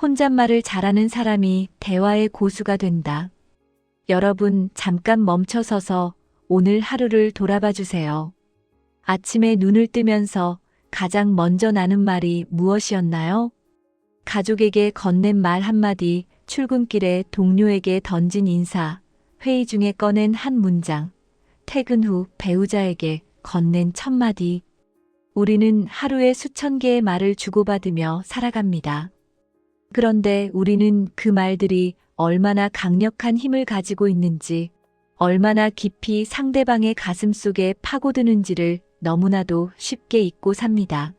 혼잣말을 잘하는 사람이 대화의 고수가 된다. 여러분, 잠깐 멈춰서서 오늘 하루를 돌아봐 주세요. 아침에 눈을 뜨면서 가장 먼저 나는 말이 무엇이었나요? 가족에게 건넨 말 한마디, 출근길에 동료에게 던진 인사, 회의 중에 꺼낸 한 문장, 퇴근 후 배우자에게 건넨 첫 마디. 우리는 하루에 수천 개의 말을 주고받으며 살아갑니다. 그런데 우리는 그 말들이 얼마나 강력한 힘을 가지고 있는지, 얼마나 깊이 상대방의 가슴 속에 파고드는지를 너무나도 쉽게 잊고 삽니다.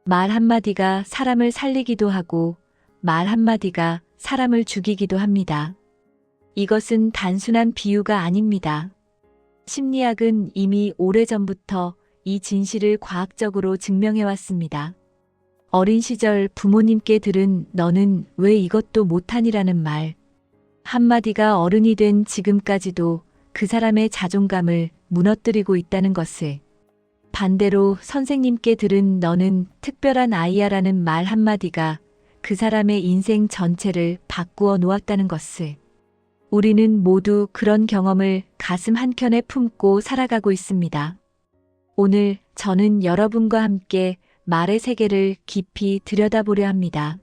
말 한마디가 사람을 살리기도 하고, 말 한마디가 사람을 죽이기도 합니다. 이것은 단순한 비유가 아닙니다. 심리학은 이미 오래전부터 이 진실을 과학적으로 증명해왔습니다. 어린 시절 부모님께 들은 너는 왜 이것도 못하니라는 말 한마디가 어른이 된 지금까지도 그 사람의 자존감을 무너뜨리고 있다는 것을, 반대로 선생님께 들은 너는 특별한 아이야라는 말 한마디가 그 사람의 인생 전체를 바꾸어 놓았다는 것을, 우리는 모두 그런 경험을 가슴 한켠에 품고 살아가고 있습니다. 오늘 저는 여러분과 함께 말의 세계를 깊이 들여다보려 합니다.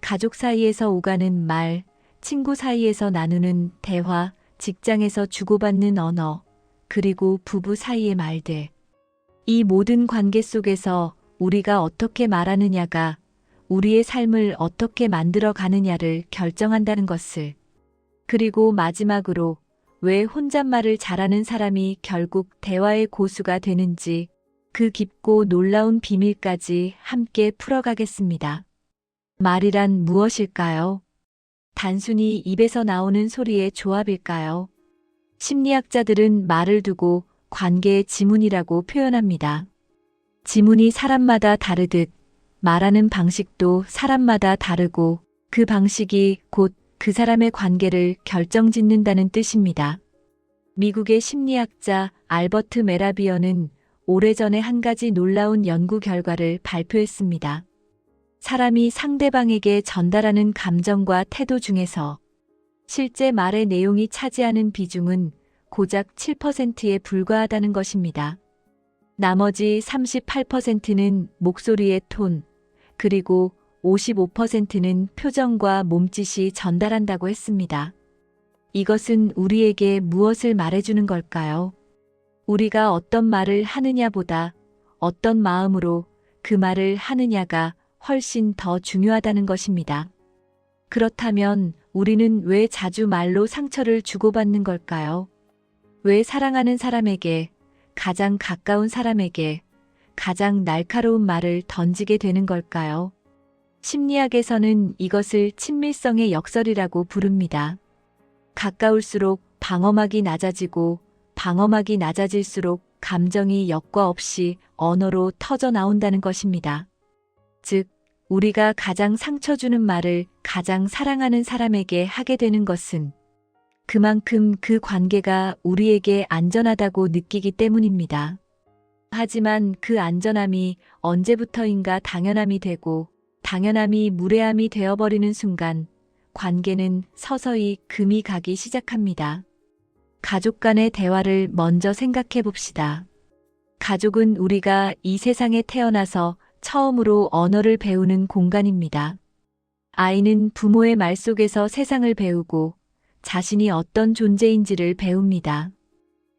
가족 사이에서 오가는 말, 친구 사이에서 나누는 대화, 직장에서 주고받는 언어, 그리고 부부 사이의 말들. 이 모든 관계 속에서 우리가 어떻게 말하느냐가 우리의 삶을 어떻게 만들어 가느냐를 결정한다는 것을, 그리고 마지막으로 왜 혼잣말을 잘하는 사람이 결국 대화의 고수가 되는지, 그 깊고 놀라운 비밀까지 함께 풀어가겠습니다. 말이란 무엇일까요? 단순히 입에서 나오는 소리의 조합일까요? 심리학자들은 말을 두고 관계의 지문이라고 표현합니다. 지문이 사람마다 다르듯 말하는 방식도 사람마다 다르고, 그 방식이 곧 그 사람의 관계를 결정짓는다는 뜻입니다. 미국의 심리학자 알버트 메라비어는 오래전에 한 가지 놀라운 연구 결과를 발표했습니다. 사람이 상대방에게 전달하는 감정과 태도 중에서 실제 말의 내용이 차지하는 비중은 고작 7%에 불과하다는 것입니다. 나머지 38%는 목소리의 톤, 그리고 55%는 표정과 몸짓이 전달한다고 했습니다. 이것은 우리에게 무엇을 말해주는 걸까요? 우리가 어떤 말을 하느냐보다 어떤 마음으로 그 말을 하느냐가 훨씬 더 중요하다는 것입니다. 그렇다면 우리는 왜 자주 말로 상처를 주고받는 걸까요? 왜 사랑하는 사람에게, 가장 가까운 사람에게 가장 날카로운 말을 던지게 되는 걸까요? 심리학에서는 이것을 친밀성의 역설이라고 부릅니다. 가까울수록 방어막이 낮아지고, 방어막이 낮아질수록 감정이 여과 없이 언어로 터져 나온다는 것입니다. 즉, 우리가 가장 상처 주는 말을 가장 사랑하는 사람에게 하게 되는 것은 그만큼 그 관계가 우리에게 안전하다고 느끼기 때문입니다. 하지만 그 안전함이 언제부터인가 당연함이 되고, 당연함이 무례함이 되어버리는 순간 관계는 서서히 금이 가기 시작합니다. 가족 간의 대화를 먼저 생각해 봅시다. 가족은 우리가 이 세상에 태어나서 처음으로 언어를 배우는 공간입니다. 아이는 부모의 말 속에서 세상을 배우고 자신이 어떤 존재인지를 배웁니다.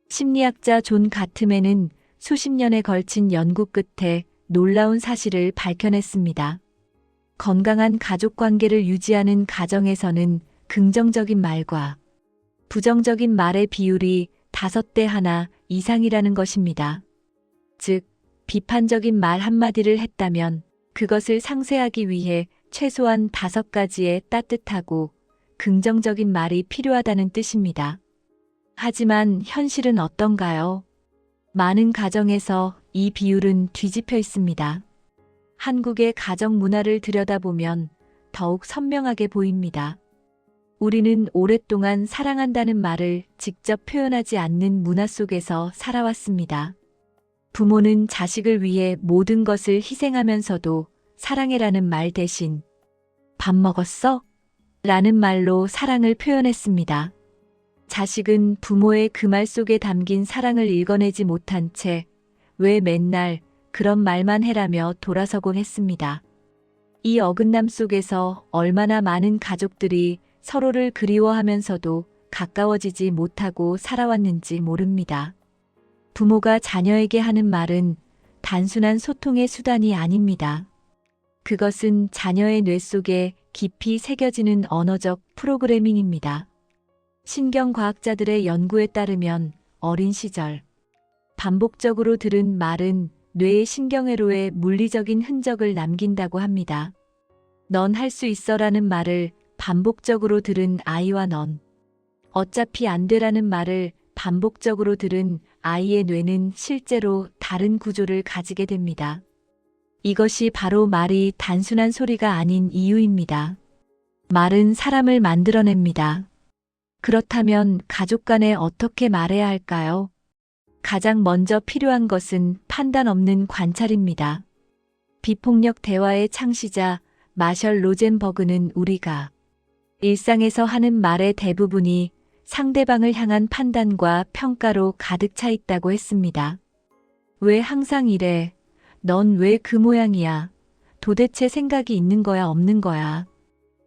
심리학자 존 가트맨은 수십 년에 걸친 연구 끝에 놀라운 사실을 밝혀냈습니다. 건강한 가족 관계를 유지하는 가정에서는 긍정적인 말과 부정적인 말의 비율이 5대 1 이상이라는 것입니다. 즉, 비판적인 말 한마디를 했다면 그것을 상쇄하기 위해 최소한 5가지의 따뜻하고 긍정적인 말이 필요하다는 뜻입니다. 하지만 현실은 어떤가요? 많은 가정에서 이 비율은 뒤집혀 있습니다. 한국의 가정 문화를 들여다보면 더욱 선명하게 보입니다. 우리는 오랫동안 사랑한다는 말을 직접 표현하지 않는 문화 속에서 살아왔습니다. 부모는 자식을 위해 모든 것을 희생하면서도 사랑해라는 말 대신 밥 먹었어? 라는 말로 사랑을 표현했습니다. 자식은 부모의 그 말 속에 담긴 사랑을 읽어내지 못한 채 왜 맨날 그런 말만 해라며 돌아서곤 했습니다. 이 어긋남 속에서 얼마나 많은 가족들이 서로를 그리워하면서도 가까워지지 못하고 살아왔는지 모릅니다. 부모가 자녀에게 하는 말은 단순한 소통의 수단이 아닙니다. 그것은 자녀의 뇌 속에 깊이 새겨지는 언어적 프로그래밍입니다. 신경과학자들의 연구에 따르면 어린 시절 반복적으로 들은 말은 뇌의 신경회로에 물리적인 흔적을 남긴다고 합니다. 넌 할 수 있어라는 말을 반복적으로 들은 아이와 넌 어차피 안 돼라는 말을 반복적으로 들은 아이의 뇌는 실제로 다른 구조를 가지게 됩니다. 이것이 바로 말이 단순한 소리가 아닌 이유입니다. 말은 사람을 만들어냅니다. 그렇다면 가족 간에 어떻게 말해야 할까요? 가장 먼저 필요한 것은 판단 없는 관찰입니다. 비폭력 대화의 창시자 마셜 로젠버그는 우리가 일상에서 하는 말의 대부분이 상대방을 향한 판단과 평가로 가득 차 있다고 했습니다. 왜 항상 이래? 넌 왜 그 모양이야? 도대체 생각이 있는 거야, 없는 거야?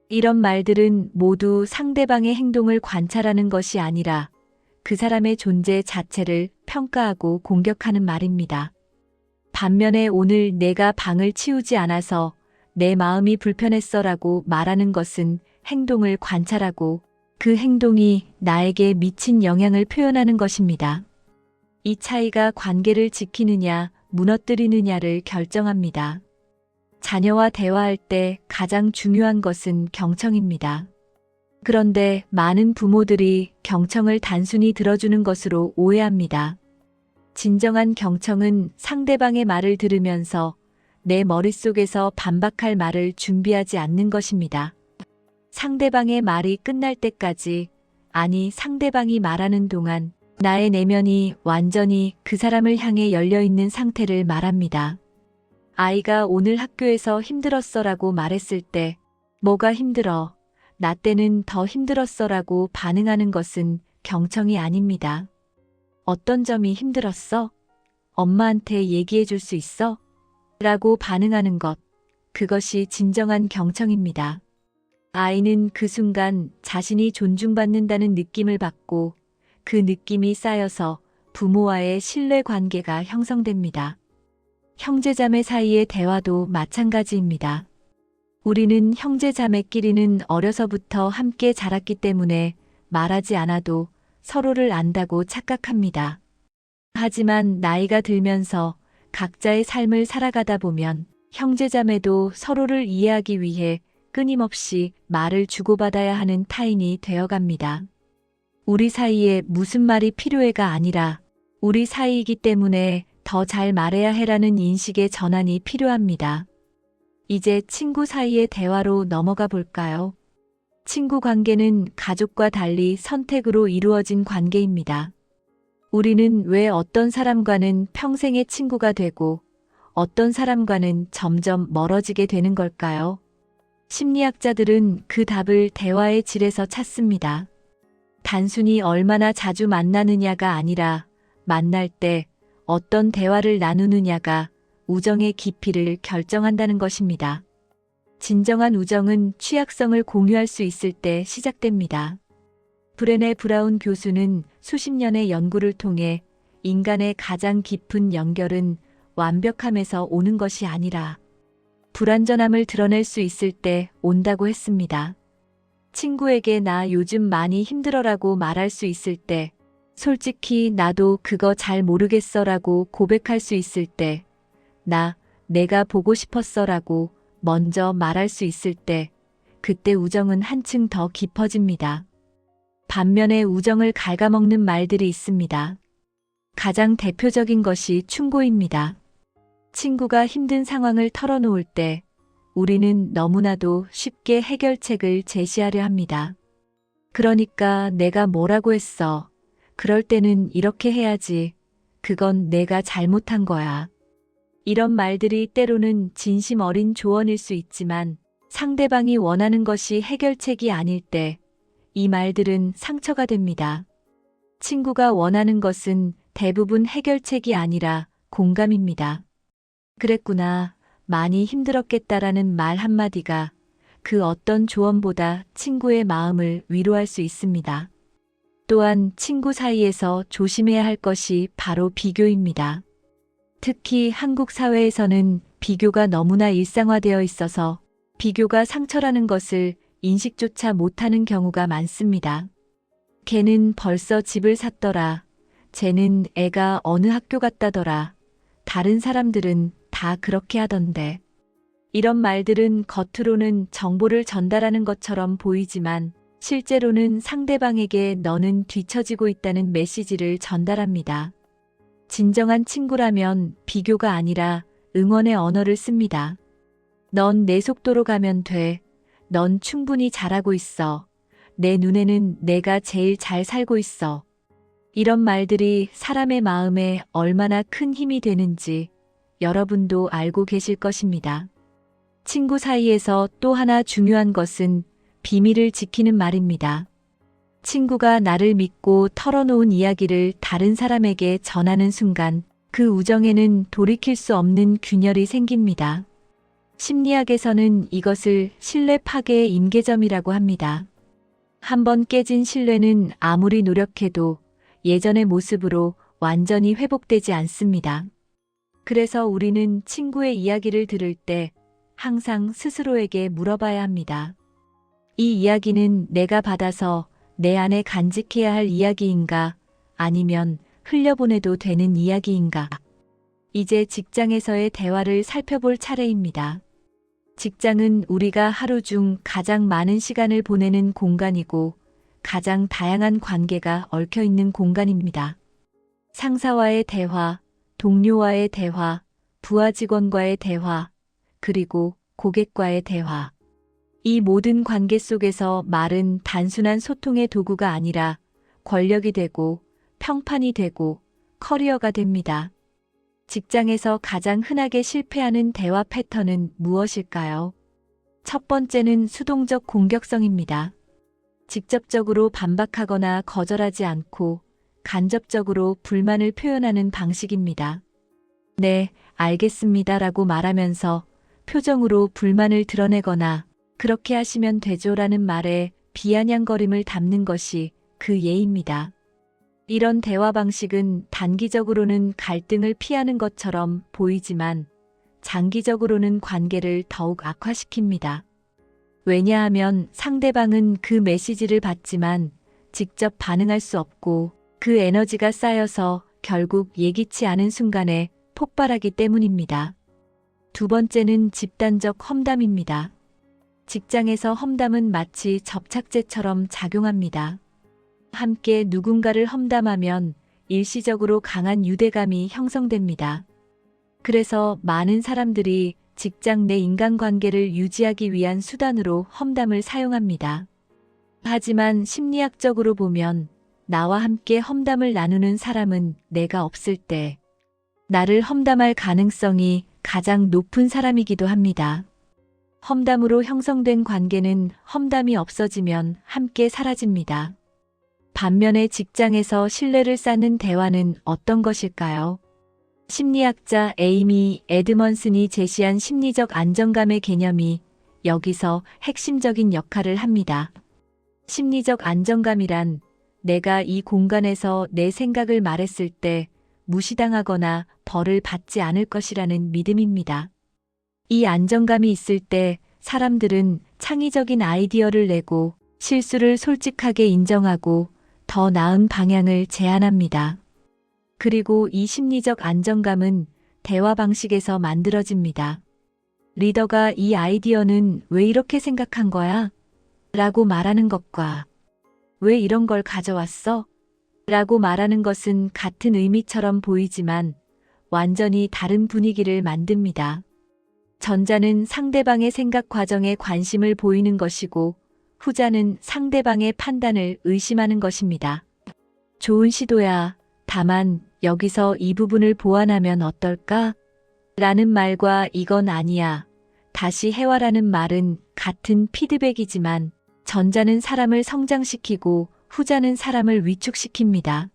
이런 말들은 모두 상대방의 행동을 관찰하는 것이 아니라 그 사람의 존재 자체를 평가하고 공격하는 말입니다. 반면에 오늘 내가 방을 치우지 않아서 내 마음이 불편했어라고 말하는 것은 행동을 관찰하고 그 행동이 나에게 미친 영향을 표현하는 것입니다. 이 차이가 관계를 지키느냐, 무너뜨리느냐를 결정합니다. 자녀와 대화할 때 가장 중요한 것은 경청입니다. 그런데 많은 부모들이 경청을 단순히 들어주는 것으로 오해합니다. 진정한 경청은 상대방의 말을 들으면서 내 머릿속에서 반박할 말을 준비하지 않는 것입니다. 상대방의 말이 끝날 때까지, 아니 상대방이 말하는 동안 나의 내면이 완전히 그 사람을 향해 열려있는 상태를 말합니다. 아이가 오늘 학교에서 힘들었어라고 말했을 때 뭐가 힘들어? 나 때는 더 힘들었어라고 반응하는 것은 경청이 아닙니다. 어떤 점이 힘들었어? 엄마한테 얘기해 줄 수 있어? 라고 반응하는 것, 그것이 진정한 경청입니다. 아이는 그 순간 자신이 존중받는다는 느낌을 받고 그 느낌이 쌓여서 부모와의 신뢰 관계가 형성됩니다. 형제자매 사이의 대화도 마찬가지입니다. 우리는 형제자매끼리는 어려서부터 함께 자랐기 때문에 말하지 않아도 서로를 안다고 착각합니다. 하지만 나이가 들면서 각자의 삶을 살아가다 보면 형제자매도 서로를 이해하기 위해 끊임없이 말을 주고받아야 하는 타인이 되어갑니다. 우리 사이에 무슨 말이 필요해가 아니라 우리 사이이기 때문에 더 잘 말해야 해라는 인식의 전환이 필요합니다. 이제 친구 사이의 대화로 넘어가 볼까요? 친구 관계는 가족과 달리 선택으로 이루어진 관계입니다. 우리는 왜 어떤 사람과는 평생의 친구가 되고 어떤 사람과는 점점 멀어지게 되는 걸까요? 심리학자들은 그 답을 대화의 질에서 찾습니다. 단순히 얼마나 자주 만나느냐가 아니라 만날 때 어떤 대화를 나누느냐가 우정의 깊이를 결정한다는 것입니다. 진정한 우정은 취약성을 공유할 수 있을 때 시작됩니다. 브레네 브라운 교수는 수십 년의 연구를 통해 인간의 가장 깊은 연결은 완벽함에서 오는 것이 아니라 불완전함을 드러낼 수 있을 때 온다고 했습니다. 친구에게 나 요즘 많이 힘들어라고 말할 수 있을 때, 솔직히 나도 그거 잘 모르겠어라고 고백할 수 있을 때, 내가 보고 싶었어라고 먼저 말할 수 있을 때, 그때 우정은 한층 더 깊어집니다. 반면에 우정을 갉아먹는 말들이 있습니다. 가장 대표적인 것이 충고입니다. 친구가 힘든 상황을 털어놓을 때 우리는 너무나도 쉽게 해결책을 제시하려 합니다. 그러니까 내가 뭐라고 했어. 그럴 때는 이렇게 해야지. 그건 내가 잘못한 거야. 이런 말들이 때로는 진심 어린 조언일 수 있지만 상대방이 원하는 것이 해결책이 아닐 때 이 말들은 상처가 됩니다. 친구가 원하는 것은 대부분 해결책이 아니라 공감입니다. 그랬구나. 많이 힘들었겠다라는 말 한마디가 그 어떤 조언보다 친구의 마음을 위로할 수 있습니다. 또한 친구 사이에서 조심해야 할 것이 바로 비교입니다. 특히 한국 사회에서는 비교가 너무나 일상화되어 있어서 비교가 상처라는 것을 인식조차 못하는 경우가 많습니다. 걔는 벌써 집을 샀더라. 쟤는 애가 어느 학교 갔다더라. 다른 사람들은 다 그렇게 하던데. 이런 말들은 겉으로는 정보를 전달하는 것처럼 보이지만 실제로는 상대방에게 너는 뒤처지고 있다는 메시지를 전달합니다. 진정한 친구라면 비교가 아니라 응원의 언어를 씁니다. 넌 내 속도로 가면 돼. 넌 충분히 잘하고 있어. 내 눈에는 내가 제일 잘 살고 있어. 이런 말들이 사람의 마음에 얼마나 큰 힘이 되는지 여러분도 알고 계실 것입니다. 친구 사이에서 또 하나 중요한 것은 비밀을 지키는 말입니다. 친구가 나를 믿고 털어놓은 이야기를 다른 사람에게 전하는 순간 그 우정에는 돌이킬 수 없는 균열이 생깁니다. 심리학에서는 이것을 신뢰 파괴의 임계점이라고 합니다. 한번 깨진 신뢰는 아무리 노력해도 예전의 모습으로 완전히 회복되지 않습니다. 그래서 우리는 친구의 이야기를 들을 때 항상 스스로에게 물어봐야 합니다. 이 이야기는 내가 받아서 내 안에 간직해야 할 이야기인가? 아니면 흘려보내도 되는 이야기인가? 이제 직장에서의 대화를 살펴볼 차례입니다. 직장은 우리가 하루 중 가장 많은 시간을 보내는 공간이고 가장 다양한 관계가 얽혀 있는 공간입니다. 상사와의 대화, 동료와의 대화, 부하 직원과의 대화, 그리고 고객과의 대화. 이 모든 관계 속에서 말은 단순한 소통의 도구가 아니라 권력이 되고 평판이 되고 커리어가 됩니다. 직장에서 가장 흔하게 실패하는 대화 패턴은 무엇일까요? 첫 번째는 수동적 공격성입니다. 직접적으로 반박하거나 거절하지 않고 간접적으로 불만을 표현하는 방식입니다. 네, 알겠습니다라고 말하면서 표정으로 불만을 드러내거나 그렇게 하시면 되죠라는 말에 비아냥거림을 담는 것이 그 예입니다. 이런 대화 방식은 단기적으로는 갈등을 피하는 것처럼 보이지만 장기적으로는 관계를 더욱 악화시킵니다. 왜냐하면 상대방은 그 메시지를 받지만 직접 반응할 수 없고 그 에너지가 쌓여서 결국 예기치 않은 순간에 폭발하기 때문입니다. 두 번째는 집단적 험담입니다. 직장에서 험담은 마치 접착제처럼 작용합니다. 함께 누군가를 험담하면 일시적으로 강한 유대감이 형성됩니다. 그래서 많은 사람들이 직장 내 인간관계를 유지하기 위한 수단으로 험담을 사용합니다. 하지만 심리학적으로 보면 나와 함께 험담을 나누는 사람은 내가 없을 때 나를 험담할 가능성이 가장 높은 사람이기도 합니다. 험담으로 형성된 관계는 험담이 없어지면 함께 사라집니다. 반면에 직장에서 신뢰를 쌓는 대화는 어떤 것일까요? 심리학자 에이미 에드먼슨이 제시한 심리적 안정감의 개념이 여기서 핵심적인 역할을 합니다. 심리적 안정감이란 내가 이 공간에서 내 생각을 말했을 때 무시당하거나 벌을 받지 않을 것이라는 믿음입니다. 이 안정감이 있을 때 사람들은 창의적인 아이디어를 내고 실수를 솔직하게 인정하고 더 나은 방향을 제안합니다. 그리고 이 심리적 안정감은 대화 방식에서 만들어집니다. 리더가 이 아이디어는 왜 이렇게 생각한 거야? 라고 말하는 것과 왜 이런 걸 가져왔어? 라고 말하는 것은 같은 의미처럼 보이지만 완전히 다른 분위기를 만듭니다. 전자는 상대방의 생각 과정에 관심을 보이는 것이고 후자는 상대방의 판단을 의심하는 것입니다. 좋은 시도야. 다만 여기서 이 부분을 보완하면 어떨까? 라는 말과 이건 아니야. 다시 해와라는 말은 같은 피드백이지만 전자는 사람을 성장시키고 후자는 사람을 위축시킵니다.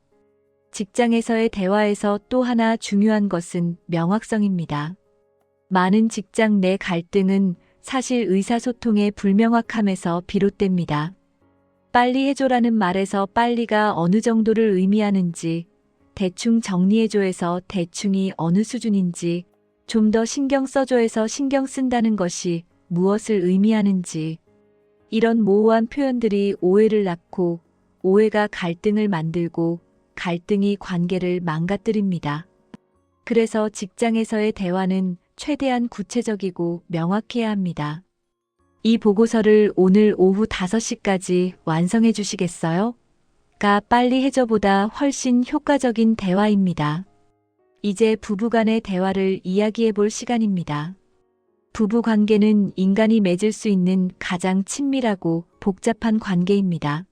직장에서의 대화에서 또 하나 중요한 것은 명확성입니다. 많은 직장 내 갈등은 사실 의사소통의 불명확함에서 비롯됩니다. 빨리 해줘라는 말에서 빨리가 어느 정도를 의미하는지, 대충 정리해줘에서 대충이 어느 수준인지, 좀 더 신경 써줘에서 신경 쓴다는 것이 무엇을 의미하는지, 이런 모호한 표현들이 오해를 낳고 오해가 갈등을 만들고 갈등이 관계를 망가뜨립니다. 그래서 직장에서의 대화는 최대한 구체적이고 명확해야 합니다. 이 보고서를 오늘 오후 5시까지 완성해 주시겠어요? 가 빨리 해줘보다 훨씬 효과적인 대화입니다. 이제 부부간의 대화를 이야기해 볼 시간입니다. 부부 관계는 인간이 맺을 수 있는 가장 친밀하고 복잡한 관계입니다.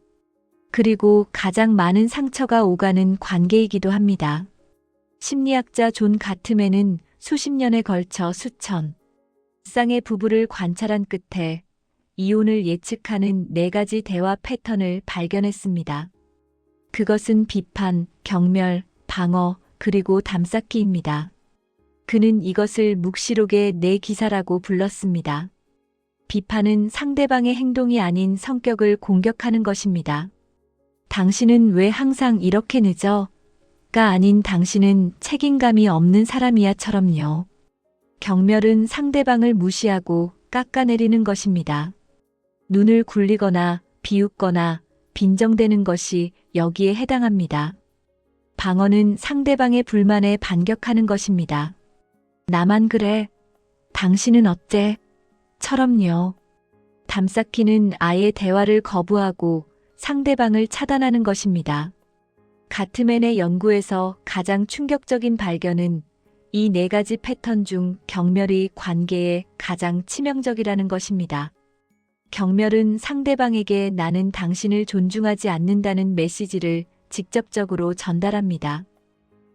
그리고 가장 많은 상처가 오가는 관계이기도 합니다. 심리학자 존 가트맨은 수십 년에 걸쳐 수천 쌍의 부부를 관찰한 끝에 이혼을 예측하는 4가지 대화 패턴을 발견했습니다. 그것은 비판, 경멸, 방어, 그리고 담쌓기입니다. 그는 이것을 묵시록의 4기사라고 불렀습니다. 비판은 상대방의 행동이 아닌 성격을 공격하는 것입니다. 당신은 왜 항상 이렇게 늦어? 가 아닌 당신은 책임감이 없는 사람이야처럼요. 경멸은 상대방을 무시하고 깎아내리는 것입니다. 눈을 굴리거나 비웃거나 빈정대는 것이 여기에 해당합니다. 방어는 상대방의 불만에 반격하는 것입니다. 나만 그래? 당신은 어때? 처럼요. 담쌓기는 아예 대화를 거부하고 상대방을 차단하는 것입니다. 가트맨의 연구에서 가장 충격적인 발견은 이 4가지 패턴 중 경멸이 관계에 가장 치명적이라는 것입니다. 경멸은 상대방에게 나는 당신을 존중하지 않는다는 메시지를 직접적으로 전달합니다.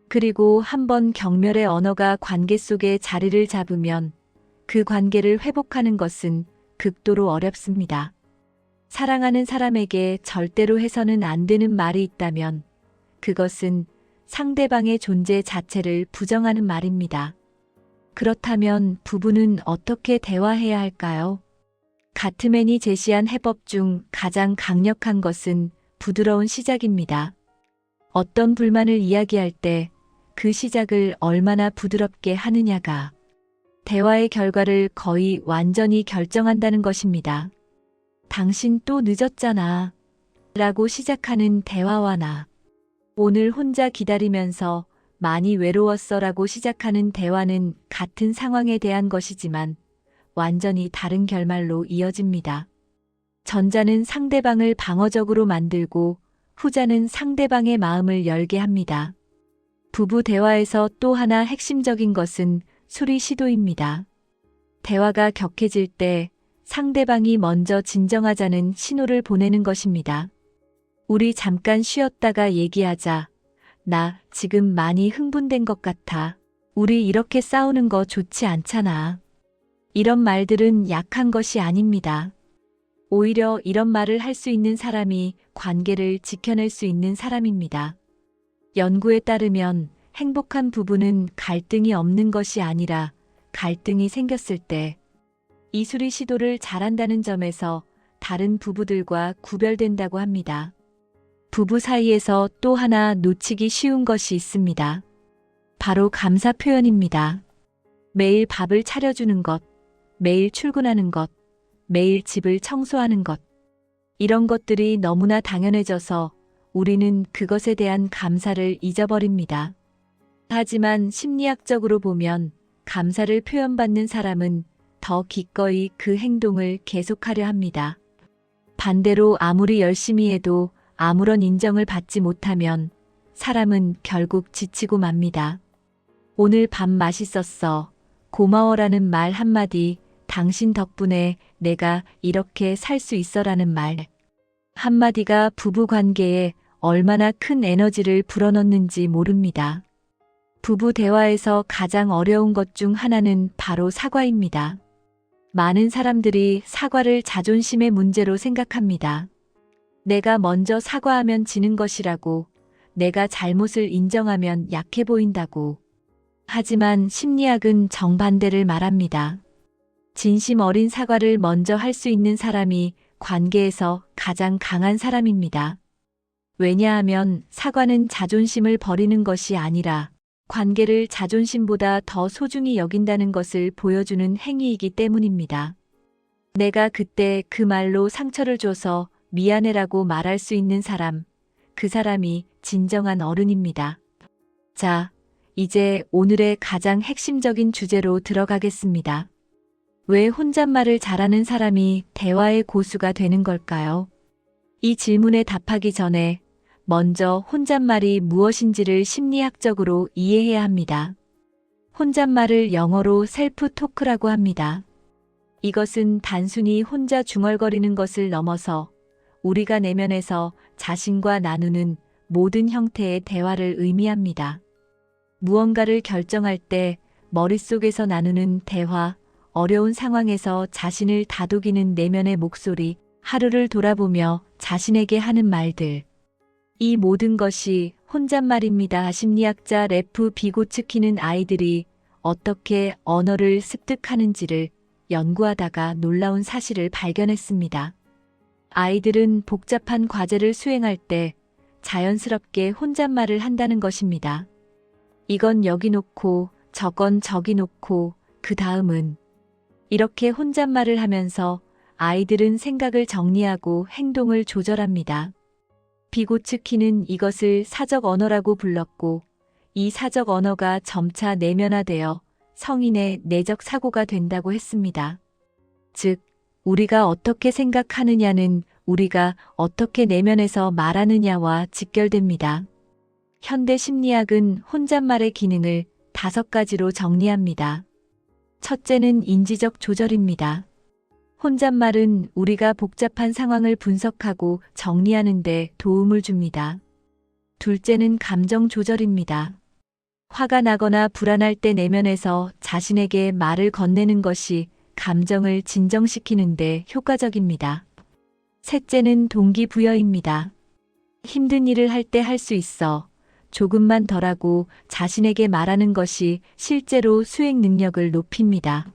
그리고 한번 경멸의 언어가 관계 속에 자리를 잡으면 그 관계를 회복하는 것은 극도로 어렵습니다. 사랑하는 사람에게 절대로 해서는 안 되는 말이 있다면 그것은 상대방의 존재 자체를 부정하는 말입니다. 그렇다면 부부는 어떻게 대화해야 할까요? 가트맨이 제시한 해법 중 가장 강력한 것은 부드러운 시작입니다. 어떤 불만을 이야기할 때 그 시작을 얼마나 부드럽게 하느냐가 대화의 결과를 거의 완전히 결정한다는 것입니다. 당신 또 늦었잖아. 라고 시작하는 대화와 나 오늘 혼자 기다리면서 많이 외로웠어 라고 시작하는 대화는 같은 상황에 대한 것이지만 완전히 다른 결말로 이어집니다. 전자는 상대방을 방어적으로 만들고 후자는 상대방의 마음을 열게 합니다. 부부 대화에서 또 하나 핵심적인 것은 수리 시도입니다. 대화가 격해질 때 상대방이 먼저 진정하자는 신호를 보내는 것입니다. 우리 잠깐 쉬었다가 얘기하자. 나 지금 많이 흥분된 것 같아. 우리 이렇게 싸우는 거 좋지 않잖아. 이런 말들은 약한 것이 아닙니다. 오히려 이런 말을 할 수 있는 사람이 관계를 지켜낼 수 있는 사람입니다. 연구에 따르면 행복한 부부는 갈등이 없는 것이 아니라 갈등이 생겼을 때 이 수리 시도를 잘한다는 점에서 다른 부부들과 구별된다고 합니다. 부부 사이에서 또 하나 놓치기 쉬운 것이 있습니다. 바로 감사 표현입니다. 매일 밥을 차려주는 것, 매일 출근하는 것, 매일 집을 청소하는 것. 이런 것들이 너무나 당연해져서 우리는 그것에 대한 감사를 잊어버립니다. 하지만 심리학적으로 보면 감사를 표현받는 사람은 더 기꺼이 그 행동을 계속하려 합니다. 반대로 아무리 열심히 해도 아무런 인정을 받지 못하면 사람은 결국 지치고 맙니다. 오늘 밥 맛있었어. 고마워라는 말 한마디, 당신 덕분에 내가 이렇게 살 수 있어라는 말 한마디가 부부 관계에 얼마나 큰 에너지를 불어넣는지 모릅니다. 부부 대화에서 가장 어려운 것 중 하나는 바로 사과입니다. 많은 사람들이 사과를 자존심의 문제로 생각합니다. 내가 먼저 사과하면 지는 것이라고, 내가 잘못을 인정하면 약해 보인다고. 하지만 심리학은 정반대를 말합니다. 진심 어린 사과를 먼저 할 수 있는 사람이 관계에서 가장 강한 사람입니다. 왜냐하면 사과는 자존심을 버리는 것이 아니라 관계를 자존심보다 더 소중히 여긴다는 것을 보여주는 행위이기 때문입니다. 내가 그때 그 말로 상처를 줘서 미안해라고 말할 수 있는 사람, 그 사람이 진정한 어른입니다. 자, 이제 오늘의 가장 핵심적인 주제로 들어가겠습니다. 왜 혼잣말을 잘하는 사람이 대화의 고수가 되는 걸까요? 이 질문에 답하기 전에 먼저 혼잣말이 무엇인지를 심리학적으로 이해해야 합니다. 혼잣말을 영어로 셀프 토크라고 합니다. 이것은 단순히 혼자 중얼거리는 것을 넘어서 우리가 내면에서 자신과 나누는 모든 형태의 대화를 의미합니다. 무언가를 결정할 때 머릿속에서 나누는 대화, 어려운 상황에서 자신을 다독이는 내면의 목소리, 하루를 돌아보며 자신에게 하는 말들. 이 모든 것이 혼잣말입니다. 심리학자 레프 비고츠키는 아이들이 어떻게 언어를 습득하는지를 연구하다가 놀라운 사실을 발견했습니다. 아이들은 복잡한 과제를 수행할 때 자연스럽게 혼잣말을 한다는 것입니다. 이건 여기 놓고 저건 저기 놓고 그 다음은 이렇게 혼잣말을 하면서 아이들은 생각을 정리하고 행동을 조절합니다. 비고츠키는 이것을 사적 언어라고 불렀고 이 사적 언어가 점차 내면화되어 성인의 내적 사고가 된다고 했습니다. 즉, 우리가 어떻게 생각하느냐는 우리가 어떻게 내면에서 말하느냐와 직결됩니다. 현대 심리학은 혼잣말의 기능을 5가지로 정리합니다. 첫째는 인지적 조절입니다. 혼잣말은 우리가 복잡한 상황을 분석하고 정리하는 데 도움을 줍니다. 둘째는 감정 조절입니다. 화가 나거나 불안할 때 내면에서 자신에게 말을 건네는 것이 감정을 진정시키는 데 효과적입니다. 셋째는 동기부여입니다. 힘든 일을 할 때 할 수 있어 조금만 더 하고 자신에게 말하는 것이 실제로 수행 능력을 높입니다.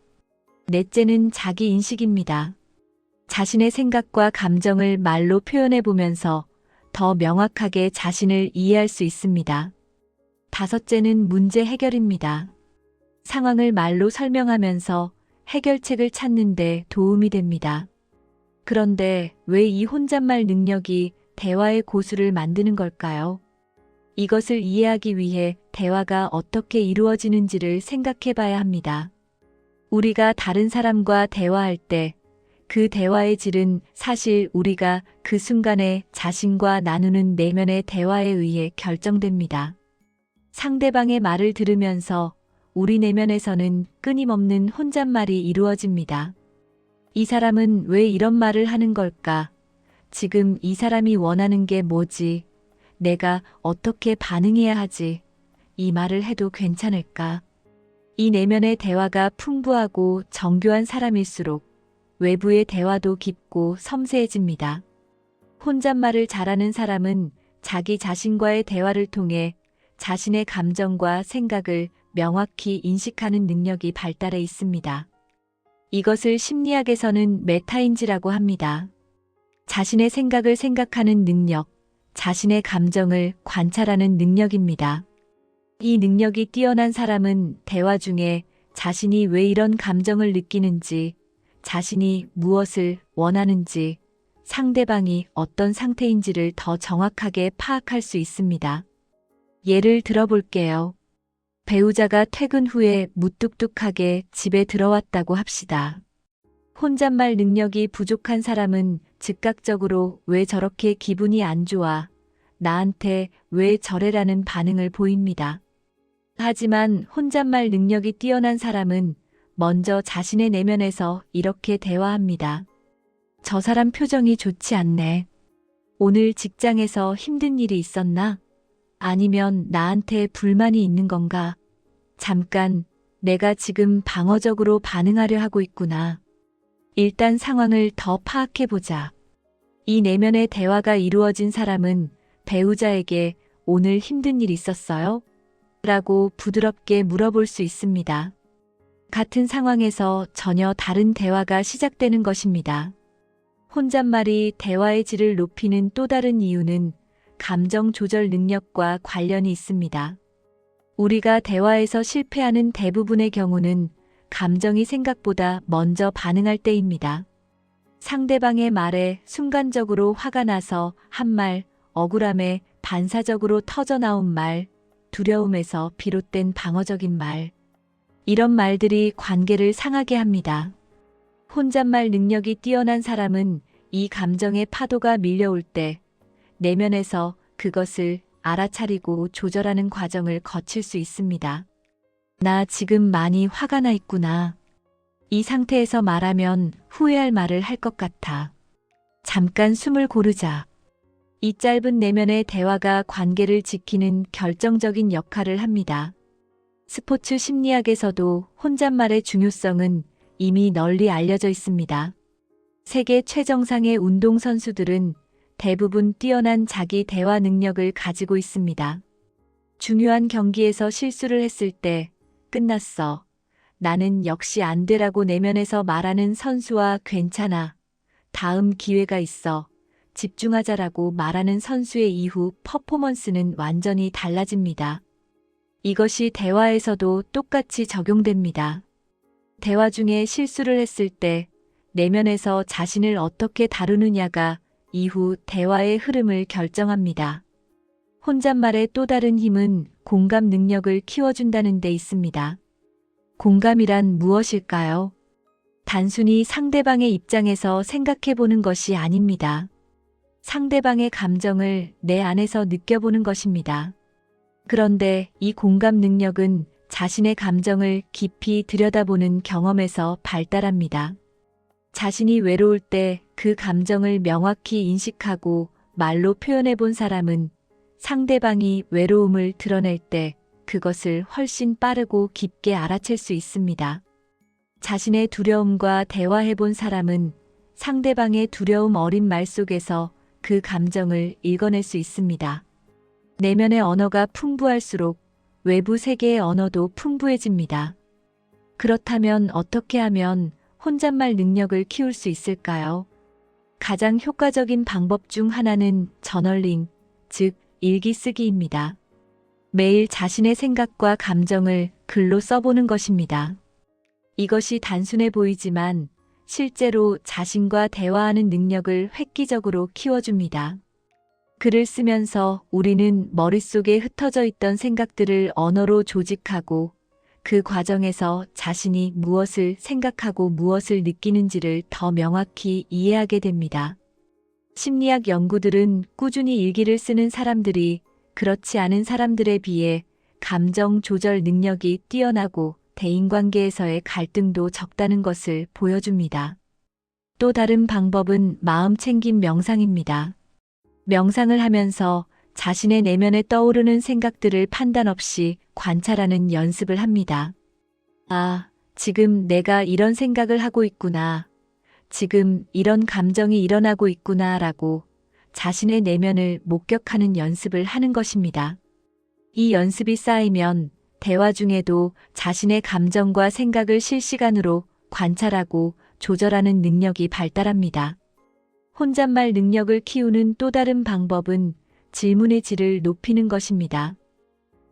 넷째는 자기인식입니다. 자신의 생각과 감정을 말로 표현해 보면서 더 명확하게 자신을 이해할 수 있습니다. 다섯째는 문제 해결입니다. 상황을 말로 설명하면서 해결책을 찾는 데 도움이 됩니다. 그런데 왜 이 혼잣말 능력이 대화의 고수를 만드는 걸까요? 이것을 이해하기 위해 대화가 어떻게 이루어지는지를 생각해 봐야 합니다. 우리가 다른 사람과 대화할 때 그 대화의 질은 사실 우리가 그 순간에 자신과 나누는 내면의 대화에 의해 결정됩니다. 상대방의 말을 들으면서 우리 내면에서는 끊임없는 혼잣말이 이루어집니다. 이 사람은 왜 이런 말을 하는 걸까? 지금 이 사람이 원하는 게 뭐지? 내가 어떻게 반응해야 하지? 이 말을 해도 괜찮을까? 이 내면의 대화가 풍부하고 정교한 사람일수록 외부의 대화도 깊고 섬세해집니다. 혼잣말을 잘하는 사람은 자기 자신과의 대화를 통해 자신의 감정과 생각을 명확히 인식하는 능력이 발달해 있습니다. 이것을 심리학에서는 메타인지라고 합니다. 자신의 생각을 생각하는 능력, 자신의 감정을 관찰하는 능력입니다. 이 능력이 뛰어난 사람은 대화 중에 자신이 왜 이런 감정을 느끼는지, 자신이 무엇을 원하는지, 상대방이 어떤 상태인지를 더 정확하게 파악할 수 있습니다. 예를 들어볼게요. 배우자가 퇴근 후에 무뚝뚝하게 집에 들어왔다고 합시다. 혼잣말 능력이 부족한 사람은 즉각적으로 왜 저렇게 기분이 안 좋아? 나한테 왜 저래라는 반응을 보입니다. 하지만 혼잣말 능력이 뛰어난 사람은 먼저 자신의 내면에서 이렇게 대화합니다. 저 사람 표정이 좋지 않네. 오늘 직장에서 힘든 일이 있었나? 아니면 나한테 불만이 있는 건가? 잠깐, 내가 지금 방어적으로 반응하려 하고 있구나. 일단 상황을 더 파악해보자. 이 내면의 대화가 이루어진 사람은 배우자에게 오늘 힘든 일 있었어요? 라고 부드럽게 물어볼 수 있습니다. 같은 상황에서 전혀 다른 대화가 시작되는 것입니다. 혼잣말이 대화의 질을 높이는 또 다른 이유는 감정 조절 능력과 관련이 있습니다. 우리가 대화에서 실패하는 대부분의 경우는 감정이 생각보다 먼저 반응할 때입니다. 상대방의 말에 순간적으로 화가 나서 한 말, 억울함에 반사적으로 터져나온 말, 두려움에서 비롯된 방어적인 말. 이런 말들이 관계를 상하게 합니다. 혼잣말 능력이 뛰어난 사람은 이 감정의 파도가 밀려올 때 내면에서 그것을 알아차리고 조절하는 과정을 거칠 수 있습니다. 나 지금 많이 화가 나 있구나. 이 상태에서 말하면 후회할 말을 할 것 같아. 잠깐 숨을 고르자. 이 짧은 내면의 대화가 관계를 지키는 결정적인 역할을 합니다. 스포츠 심리학에서도 혼잣말의 중요성은 이미 널리 알려져 있습니다. 세계 최정상의 운동선수들은 대부분 뛰어난 자기 대화 능력을 가지고 있습니다. 중요한 경기에서 실수를 했을 때 끝났어. 나는 역시 안 되라고 내면에서 말하는 선수와 괜찮아. 다음 기회가 있어. 집중하자라고 말하는 선수의 이후 퍼포먼스는 완전히 달라집니다. 이것이 대화에서도 똑같이 적용됩니다. 대화 중에 실수를 했을 때 내면에서 자신을 어떻게 다루느냐가 이후 대화의 흐름을 결정합니다. 혼잣말의 또 다른 힘은 공감 능력을 키워준다는 데 있습니다. 공감이란 무엇일까요? 단순히 상대방의 입장에서 생각해보는 것이 아닙니다. 상대방의 감정을 내 안에서 느껴보는 것입니다. 그런데 이 공감 능력은 자신의 감정을 깊이 들여다보는 경험에서 발달합니다. 자신이 외로울 때 그 감정을 명확히 인식하고 말로 표현해 본 사람은 상대방이 외로움을 드러낼 때 그것을 훨씬 빠르고 깊게 알아챌 수 있습니다. 자신의 두려움과 대화해 본 사람은 상대방의 두려움 어린 말 속에서 그 감정을 읽어낼 수 있습니다. 내면의 언어가 풍부할수록 외부 세계의 언어도 풍부해집니다. 그렇다면 어떻게 하면 혼잣말 능력을 키울 수 있을까요? 가장 효과적인 방법 중 하나는 저널링, 즉 일기 쓰기입니다. 매일 자신의 생각과 감정을 글로 써보는 것입니다. 이것이 단순해 보이지만 실제로 자신과 대화하는 능력을 획기적으로 키워줍니다. 글을 쓰면서 우리는 머릿속에 흩어져 있던 생각들을 언어로 조직하고 그 과정에서 자신이 무엇을 생각하고 무엇을 느끼는지를 더 명확히 이해하게 됩니다. 심리학 연구들은 꾸준히 일기를 쓰는 사람들이 그렇지 않은 사람들에 비해 감정 조절 능력이 뛰어나고 대인관계에서의 갈등도 적다는 것을 보여줍니다. 또 다른 방법은 마음챙김 명상입니다. 명상을 하면서 자신의 내면에 떠오르는 생각들을 판단 없이 관찰하는 연습을 합니다. 아, 지금 내가 이런 생각을 하고 있구나. 지금 이런 감정이 일어나고 있구나 라고 자신의 내면을 목격하는 연습을 하는 것입니다. 이 연습이 쌓이면 대화 중에도 자신의 감정과 생각을 실시간으로 관찰하고 조절하는 능력이 발달합니다. 혼잣말 능력을 키우는 또 다른 방법은 질문의 질을 높이는 것입니다.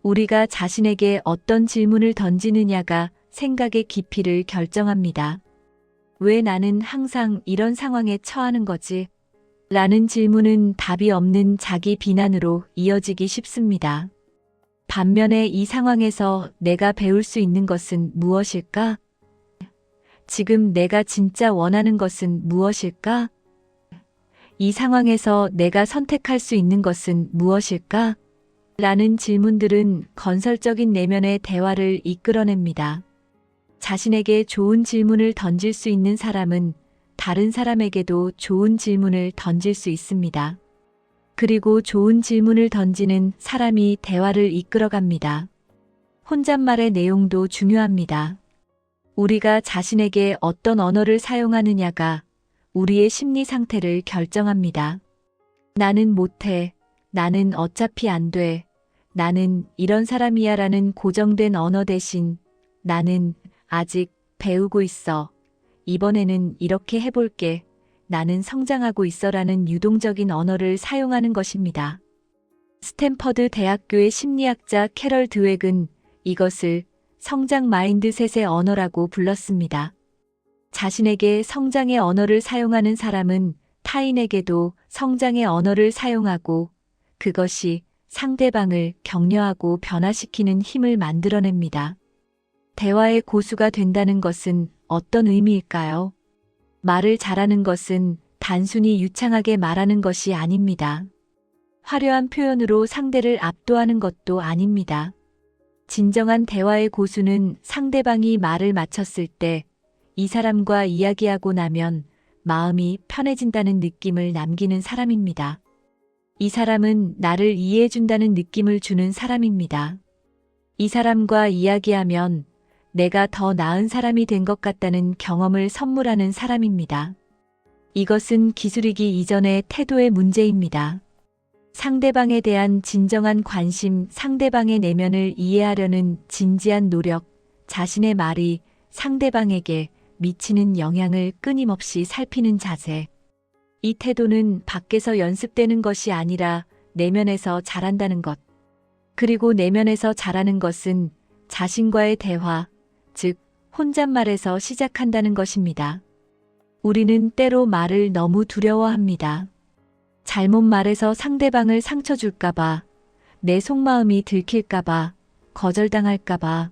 우리가 자신에게 어떤 질문을 던지느냐가 생각의 깊이를 결정합니다. 왜 나는 항상 이런 상황에 처하는 거지? 라는 질문은 답이 없는 자기 비난으로 이어지기 쉽습니다. 반면에 이 상황에서 내가 배울 수 있는 것은 무엇일까? 지금 내가 진짜 원하는 것은 무엇일까? 이 상황에서 내가 선택할 수 있는 것은 무엇일까? 라는 질문들은 건설적인 내면의 대화를 이끌어냅니다. 자신에게 좋은 질문을 던질 수 있는 사람은 다른 사람에게도 좋은 질문을 던질 수 있습니다. 그리고 좋은 질문을 던지는 사람이 대화를 이끌어갑니다. 혼잣말의 내용도 중요합니다. 우리가 자신에게 어떤 언어를 사용하느냐가 우리의 심리 상태를 결정합니다. 나는 못해. 나는 어차피 안 돼. 나는 이런 사람이야 라는 고정된 언어 대신 나는 아직 배우고 있어. 이번에는 이렇게 해볼게. 나는 성장하고 있어 라는 유동적인 언어를 사용하는 것입니다. 스탠퍼드 대학교의 심리학자 캐럴 드웩은 이것을 성장 마인드셋의 언어라고 불렀습니다. 자신에게 성장의 언어를 사용하는 사람은 타인에게도 성장의 언어를 사용하고 그것이 상대방을 격려하고 변화시키는 힘을 만들어냅니다. 대화의 고수가 된다는 것은 어떤 의미일까요? 말을 잘하는 것은 단순히 유창하게 말하는 것이 아닙니다. 화려한 표현으로 상대를 압도하는 것도 아닙니다. 진정한 대화의 고수는 상대방이 말을 마쳤을 때 이 사람과 이야기하고 나면 마음이 편해진다는 느낌을 남기는 사람입니다. 이 사람은 나를 이해해준다는 느낌을 주는 사람입니다. 이 사람과 이야기하면 내가 더 나은 사람이 된 것 같다는 경험을 선물하는 사람입니다. 이것은 기술이기 이전의 태도의 문제입니다. 상대방에 대한 진정한 관심, 상대방의 내면을 이해하려는 진지한 노력, 자신의 말이 상대방에게 미치는 영향을 끊임없이 살피는 자세. 이 태도는 밖에서 연습되는 것이 아니라 내면에서 자란다는 것. 그리고 내면에서 자라는 것은 자신과의 대화, 즉 혼잣말에서 시작한다는 것입니다. 우리는 때로 말을 너무 두려워합니다. 잘못 말해서 상대방을 상처 줄까봐, 내 속마음이 들킬까봐, 거절당할까봐.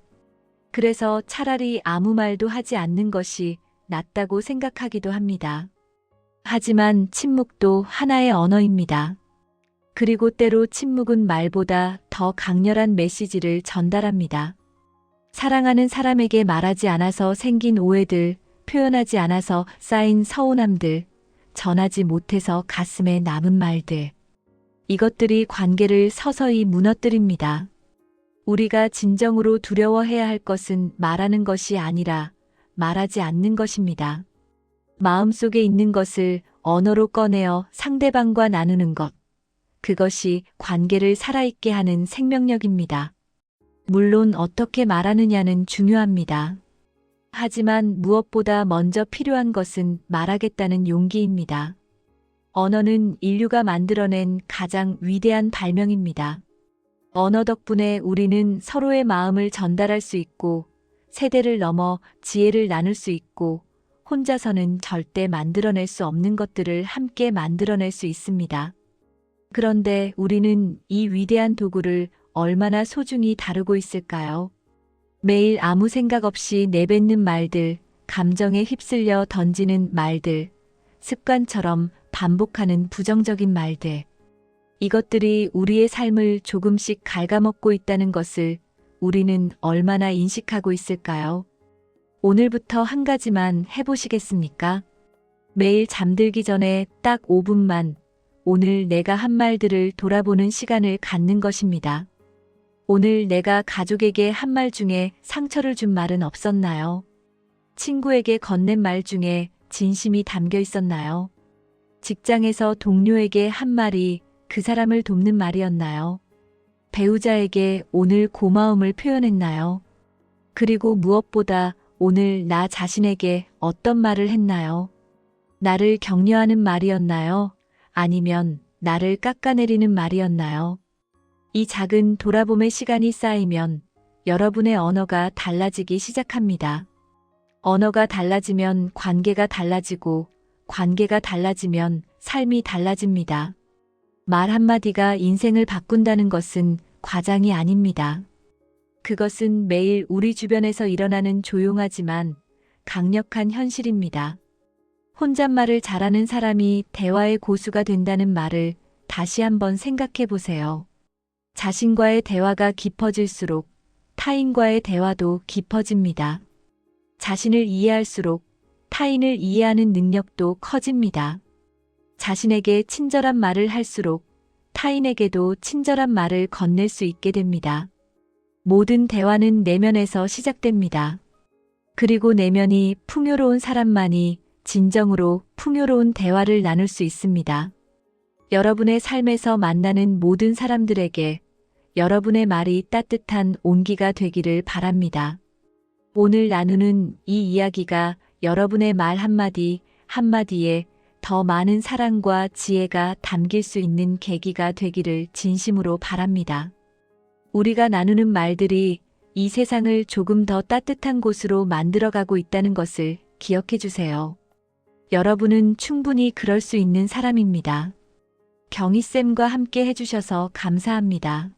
그래서 차라리 아무 말도 하지 않는 것이 낫다고 생각하기도 합니다. 하지만 침묵도 하나의 언어입니다. 그리고 때로 침묵은 말보다 더 강렬한 메시지를 전달합니다. 사랑하는 사람에게 말하지 않아서 생긴 오해들, 표현하지 않아서 쌓인 서운함들, 전하지 못해서 가슴에 남은 말들. 이것들이 관계를 서서히 무너뜨립니다. 우리가 진정으로 두려워해야 할 것은 말하는 것이 아니라 말하지 않는 것입니다. 마음속에 있는 것을 언어로 꺼내어 상대방과 나누는 것. 그것이 관계를 살아있게 하는 생명력입니다. 물론 어떻게 말하느냐는 중요합니다. 하지만 무엇보다 먼저 필요한 것은 말하겠다는 용기입니다. 언어는 인류가 만들어낸 가장 위대한 발명입니다. 언어 덕분에 우리는 서로의 마음을 전달할 수 있고, 세대를 넘어 지혜를 나눌 수 있고, 혼자서는 절대 만들어낼 수 없는 것들을 함께 만들어낼 수 있습니다. 그런데 우리는 이 위대한 도구를 얼마나 소중히 다루고 있을까요? 매일 아무 생각 없이 내뱉는 말들, 감정에 휩쓸려 던지는 말들, 습관처럼 반복하는 부정적인 말들. 이것들이 우리의 삶을 조금씩 갉아먹고 있다는 것을 우리는 얼마나 인식하고 있을까요? 오늘부터 한 가지만 해보시겠습니까? 매일 잠들기 전에 딱 5분만 오늘 내가 한 말들을 돌아보는 시간을 갖는 것입니다. 오늘 내가 가족에게 한 말 중에 상처를 준 말은 없었나요? 친구에게 건넨 말 중에 진심이 담겨 있었나요? 직장에서 동료에게 한 말이 그 사람을 돕는 말이었나요? 배우자에게 오늘 고마움을 표현했나요? 그리고 무엇보다 오늘 나 자신에게 어떤 말을 했나요? 나를 격려하는 말이었나요? 아니면 나를 깎아내리는 말이었나요? 이 작은 돌아봄의 시간이 쌓이면 여러분의 언어가 달라지기 시작합니다. 언어가 달라지면 관계가 달라지고 관계가 달라지면 삶이 달라집니다. 말 한마디가 인생을 바꾼다는 것은 과장이 아닙니다. 그것은 매일 우리 주변에서 일어나는 조용하지만 강력한 현실입니다. 혼잣말을 잘하는 사람이 대화의 고수가 된다는 말을 다시 한번 생각해 보세요. 자신과의 대화가 깊어질수록 타인과의 대화도 깊어집니다. 자신을 이해할수록 타인을 이해하는 능력도 커집니다. 자신에게 친절한 말을 할수록 타인에게도 친절한 말을 건넬 수 있게 됩니다. 모든 대화는 내면에서 시작됩니다. 그리고 내면이 풍요로운 사람만이 진정으로 풍요로운 대화를 나눌 수 있습니다. 여러분의 삶에서 만나는 모든 사람들에게 여러분의 말이 따뜻한 온기가 되기를 바랍니다. 오늘 나누는 이 이야기가 여러분의 말 한마디 한마디에 더 많은 사랑과 지혜가 담길 수 있는 계기가 되기를 진심으로 바랍니다. 우리가 나누는 말들이 이 세상을 조금 더 따뜻한 곳으로 만들어가고 있다는 것을 기억해 주세요. 여러분은 충분히 그럴 수 있는 사람입니다. 경희쌤과 함께 해주셔서 감사합니다.